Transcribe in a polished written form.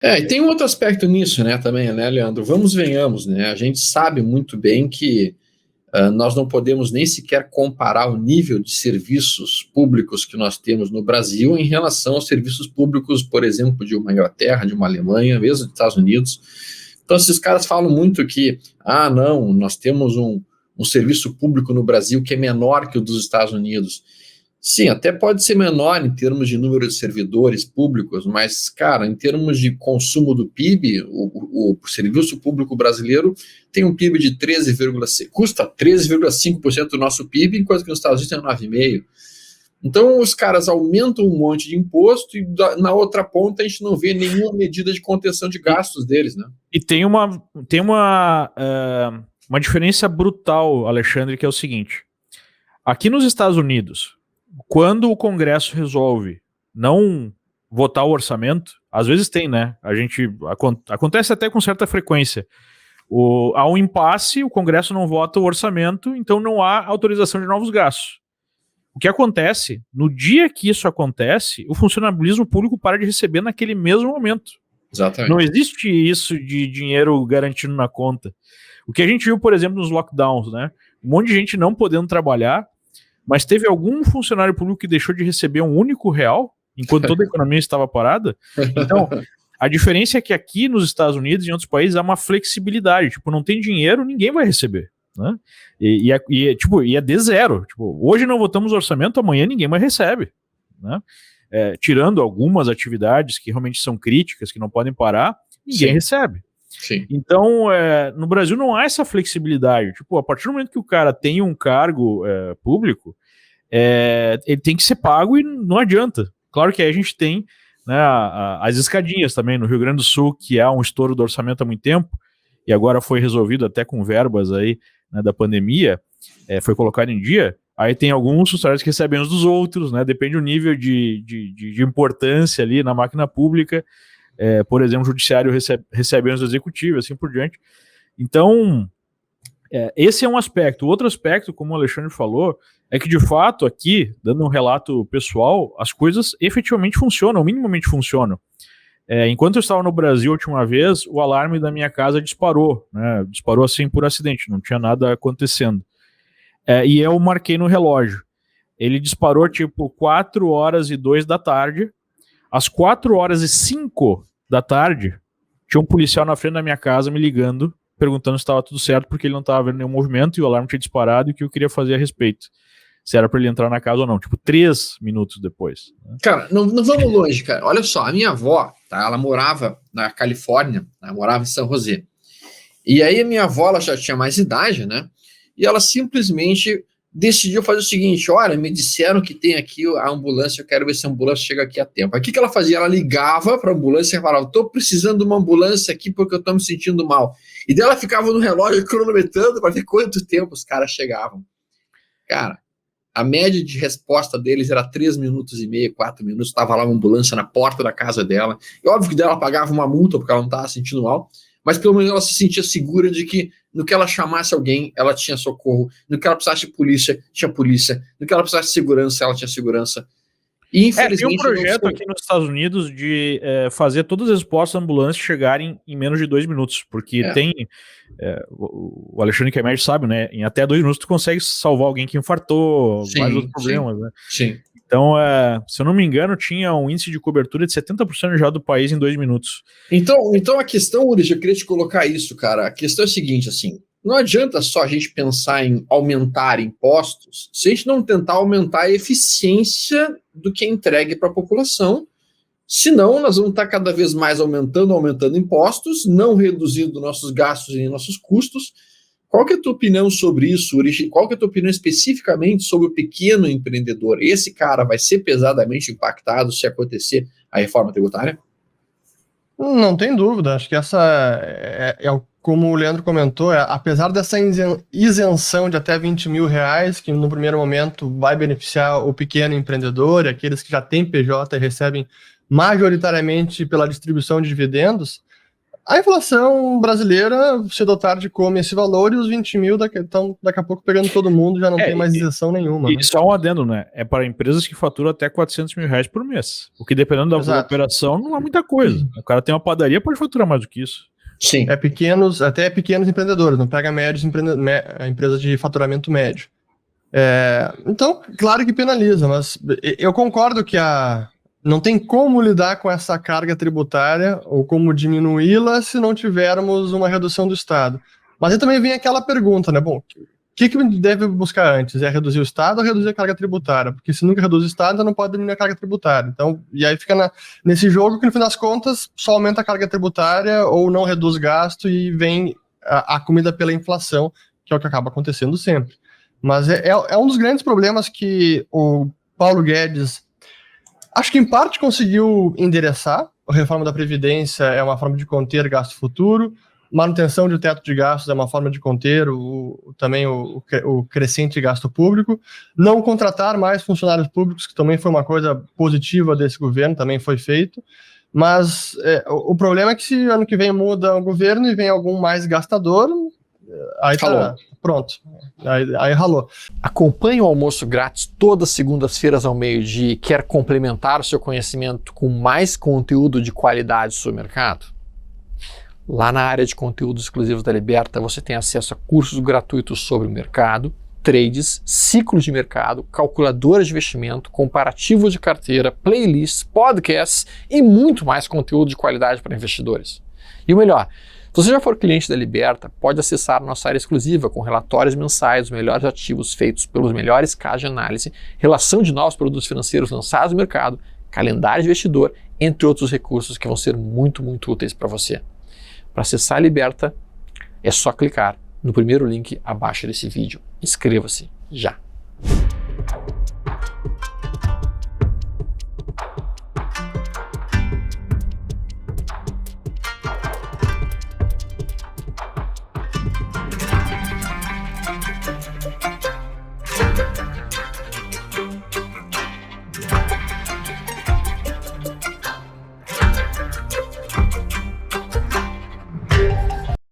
E tem um outro aspecto nisso, né, também, né, Leandro? Venhamos, né? A gente sabe muito bem que nós não podemos nem sequer comparar o nível de serviços públicos que nós temos no Brasil em relação aos serviços públicos, por exemplo, de uma Inglaterra, de uma Alemanha, mesmo dos Estados Unidos. Então, esses caras falam muito que, não, nós temos um serviço público no Brasil que é menor que o dos Estados Unidos. Sim, até pode ser menor em termos de número de servidores públicos, mas, cara, em termos de consumo do PIB, o serviço público brasileiro tem um PIB de 13,5%, custa 13,5% do nosso PIB, enquanto que nos Estados Unidos tem 9,5%. Então, os caras aumentam um monte de imposto e na outra ponta a gente não vê nenhuma medida de contenção de gastos deles, né? E tem uma diferença brutal, Alexandre, que é o seguinte. Aqui nos Estados Unidos, quando o Congresso resolve não votar o orçamento, às vezes tem, né? Acontece até com certa frequência. Há um impasse, o Congresso não vota o orçamento, então não há autorização de novos gastos. O que acontece, no dia que isso acontece, o funcionalismo público para de receber naquele mesmo momento. Exatamente. Não existe isso de dinheiro garantido na conta. O que a gente viu, por exemplo, nos lockdowns, né? Um monte de gente não podendo trabalhar, mas teve algum funcionário público que deixou de receber um único real, enquanto toda a economia estava parada. Então, a diferença é que aqui nos Estados Unidos e em outros países há uma flexibilidade. Tipo, não tem dinheiro, ninguém vai receber. Né? E é de zero. Tipo, hoje não votamos orçamento, amanhã ninguém mais recebe. Né? Tirando algumas atividades que realmente são críticas, que não podem parar, ninguém recebe. Sim. Então, no Brasil não há essa flexibilidade. Tipo, a partir do momento que o cara tem um cargo público, ele tem que ser pago e não adianta. Claro que aí a gente tem, né, as escadinhas também no Rio Grande do Sul, que há um estouro do orçamento há muito tempo, e agora foi resolvido até com verbas aí, né, da pandemia, foi colocado em dia. Aí tem alguns funcionários que recebem uns dos outros, né, depende do nível de importância ali na máquina pública. Por exemplo, o judiciário recebe anos executivos, assim por diante. Então, esse é um aspecto. O outro aspecto, como o Alexandre falou, é que de fato aqui, dando um relato pessoal, as coisas efetivamente funcionam, minimamente funcionam. Enquanto eu estava no Brasil a última vez, o alarme da minha casa disparou, né? Disparou assim por acidente, não tinha nada acontecendo. E eu marquei no relógio. Ele disparou tipo 4h02 da tarde. Às 4h05 da tarde, tinha um policial na frente da minha casa me ligando, perguntando se estava tudo certo, porque ele não estava vendo nenhum movimento e o alarme tinha disparado e o que eu queria fazer a respeito. Se era para ele entrar na casa ou não. Tipo, 3 minutos depois. Né? Cara, não vamos longe, cara. Olha só, a minha avó, tá, ela morava na Califórnia, ela morava em São José. E aí a minha avó, ela já tinha mais idade, né? E ela simplesmente decidiu fazer o seguinte: olha, me disseram que tem aqui a ambulância, eu quero ver se a ambulância chega aqui a tempo. Aí o que ela fazia? Ela ligava para a ambulância e falava: estou precisando de uma ambulância aqui porque eu estou me sentindo mal. E daí ela ficava no relógio cronometrando para ver quanto tempo os caras chegavam. Cara, a média de resposta deles era 3 minutos e meio, 4 minutos, estava lá uma ambulância na porta da casa dela. E óbvio que dela pagava uma multa porque ela não estava sentindo mal, mas pelo menos ela se sentia segura de que no que ela chamasse alguém, ela tinha socorro, no que ela precisasse de polícia, tinha polícia, no que ela precisasse de segurança, ela tinha segurança. E infelizmente... Tem um projeto aqui nos Estados Unidos de fazer todas as postas ambulâncias chegarem em menos de 2 minutos, porque tem... o Alexandre que é médico sabe, né? Em até 2 minutos tu consegue salvar alguém que infartou, vários outros problemas, né? Sim. Então, se eu não me engano, tinha um índice de cobertura de 70% já do país em 2 minutos. Então a questão, Uri, eu queria te colocar isso, cara. A questão é a seguinte, assim, não adianta só a gente pensar em aumentar impostos se a gente não tentar aumentar a eficiência do que é entregue para a população. Senão, nós vamos estar cada vez mais aumentando impostos, não reduzindo nossos gastos e nossos custos. Qual que é a tua opinião sobre isso, Uri? Qual que é a tua opinião especificamente sobre o pequeno empreendedor? Esse cara vai ser pesadamente impactado se acontecer a reforma tributária? Não tem dúvida. Acho que essa como o Leandro comentou, apesar dessa isenção de até 20 mil reais, que no primeiro momento vai beneficiar o pequeno empreendedor, aqueles que já têm PJ e recebem majoritariamente pela distribuição de dividendos, A inflação brasileira, cedo ou tarde, come esse valor e os 20 mil estão daqui a pouco pegando todo mundo, já não tem mais isenção nenhuma. E só um adendo, né? É para empresas que faturam até 400 mil reais por mês. O que, dependendo da operação, não é muita coisa. O cara tem uma padaria, pode faturar mais do que isso. Sim. Até pequenos empreendedores, não pega médios, empresa de faturamento médio. Então, claro que penaliza, mas eu concordo que não tem como lidar com essa carga tributária ou como diminuí-la se não tivermos uma redução do Estado. Mas aí também vem aquela pergunta, né? Bom, o que deve buscar antes? É reduzir o Estado ou reduzir a carga tributária? Porque se nunca reduz o Estado, então não pode diminuir a carga tributária. Então, e aí fica nesse jogo que, no fim das contas, só aumenta a carga tributária ou não reduz gasto e vem a comida pela inflação, que é o que acaba acontecendo sempre. Mas é um dos grandes problemas que o Paulo Guedes, acho que em parte conseguiu endereçar. A reforma da Previdência é uma forma de conter gasto futuro, manutenção de teto de gastos é uma forma de conter também o crescente gasto público, não contratar mais funcionários públicos, que também foi uma coisa positiva desse governo, também foi feito, mas o problema é que se ano que vem muda o governo e vem algum mais gastador, aí tá pronto, aí ralou. Acompanhe o Almoço Grátis todas as segundas-feiras ao meio-dia e quer complementar o seu conhecimento com mais conteúdo de qualidade sobre o mercado? Lá na área de conteúdos exclusivos da Liberta, você tem acesso a cursos gratuitos sobre o mercado, trades, ciclos de mercado, calculadoras de investimento, comparativos de carteira, playlists, podcasts e muito mais conteúdo de qualidade para investidores. E o melhor, se você já for cliente da Liberta, pode acessar nossa área exclusiva com relatórios mensais dos melhores ativos feitos pelos melhores casos de análise, relação de novos produtos financeiros lançados no mercado, calendário de investidor, entre outros recursos que vão ser muito, muito úteis para você. Para acessar a Liberta, é só clicar no primeiro link abaixo desse vídeo. Inscreva-se já!